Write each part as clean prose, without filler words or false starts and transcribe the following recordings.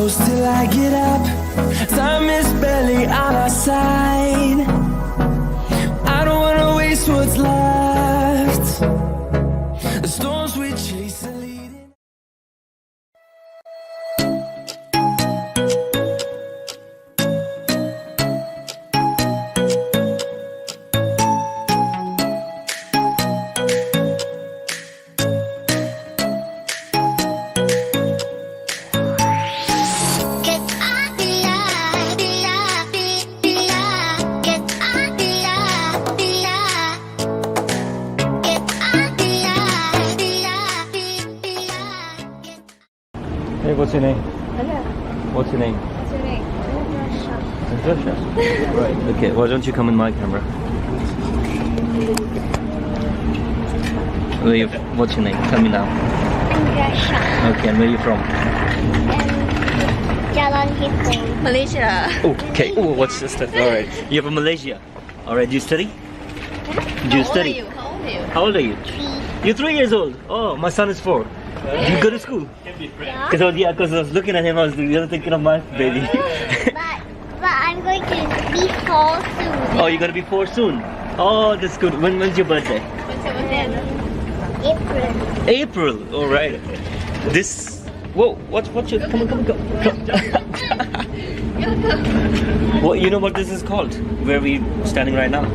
close till I get up. Time is barely on our side. I don't wanna waste what's left. The storms we chase are leading. Hey, what's your name? Hello. What's your name? What's your name? Natasha. Right. Okay. Why don't you come in my camera? What's your name? Tell me now. Natasha. Okay. And where are you from? Jalan Hippo. Malaysia. Okay. Oh, what's this stuff? All right. You're from Malaysia. All right. Do you study? Do you study? How old are you? How old are you? 3. You're 3 years old. Oh, my son is 4. Do you go to school? Yeah. Because I was looking at him, I was thinking of my baby. but I'm going to be 4 soon. Oh, you're gonna be 4 soon. Oh, that's good. When's your birthday? What's your birthday? April. April. All right. This. Whoa. What's your? Come on. Well, you know what this is called? Where we standing right now?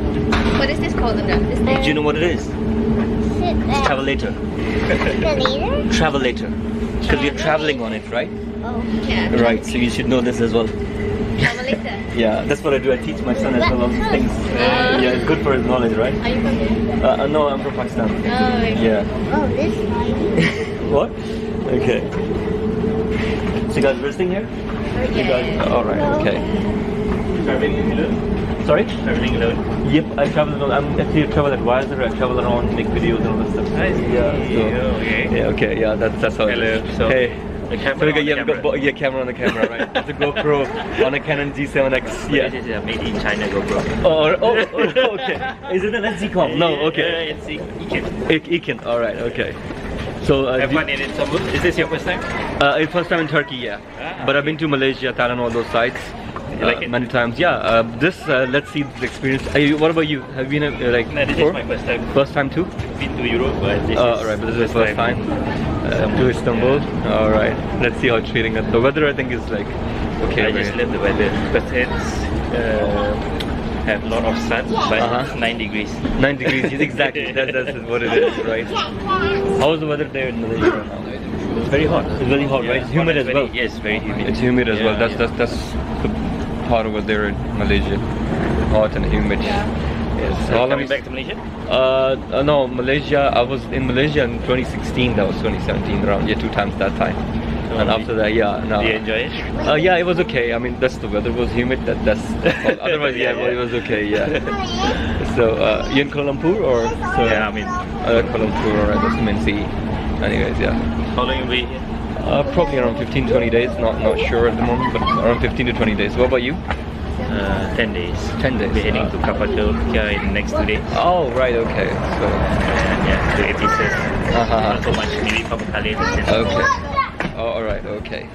What is this called? Do you know what it is? Travel later. Later? Travel later. Because we're traveling on it, right? Oh, yeah. Right. So you should know this as well. Travel later. Yeah, that's what I do. I teach my son as well all these things. Yeah, it's good for his knowledge, right? Are you from here? No, I'm from Pakistan. Oh, okay. Yeah. Oh, this one. What? Okay. So you guys visiting here? You guys? All right. Okay. Traveling alone? Sorry? Traveling alone? Yep, I travel alone. I'm actually a travel advisor. I travel around, make videos and all that stuff. I see. Yeah. So, Okay. yeah. Okay. Yeah. That's how. it Hello. is. So, hey. the camera So we on got, the yeah, we camera. got camera on the camera, right? It's a GoPro on a Canon G7X. Yeah. This is a made in China GoPro. Oh, okay. Is it an SG-Com? No, okay. It's Iken. Iken. All right. Okay. So Have fun in Istanbul. Is this your first time? it's first time in Turkey, yeah. But I've been to Malaysia, Thailand, all those sites. You like it? Many times, yeah. Let's see the experience. What about you? Have you been like No, this before? is my first time. First time too? Been to Europe, but this is Alright, but this is the first time. To Istanbul. Alright. Let's see how it's treating us. The weather I think is like okay. I just love the weather because it's have a lot of sun, but it's 9 degrees. 9 degrees, exactly. That's what it is, right? How's the weather there in Malaysia right now? It's very hot. It's very hot, right? It's humid as well. Yes, very humid. It's humid as well. Yeah, That's the part over there in Malaysia. Hot and humid. Yes. So coming back to Malaysia? No, Malaysia. I was in Malaysia in 2016. That was 2017 around. Yeah, 2 times that time. And after that, yeah. No. Did you enjoy it? Yeah, it was okay. I mean, the weather was humid. That's all. Otherwise, yeah, it was okay. Yeah. So, you in Kuala Lumpur or? So, Yeah, I mean. Kuala Lumpur, alright. That's the main city. Anyways, yeah. How long will you be here? Probably around 15-20 days. Not sure at the moment, but around 15 to 20 days. What about you? 10 days. 10 days. We're heading to Cappadocia in the next 2 days. Oh, right. Okay. So. Yeah, to Ephesus. Uh-huh. Not so much maybe Pamukkale. Okay. Oh, all right. Okay.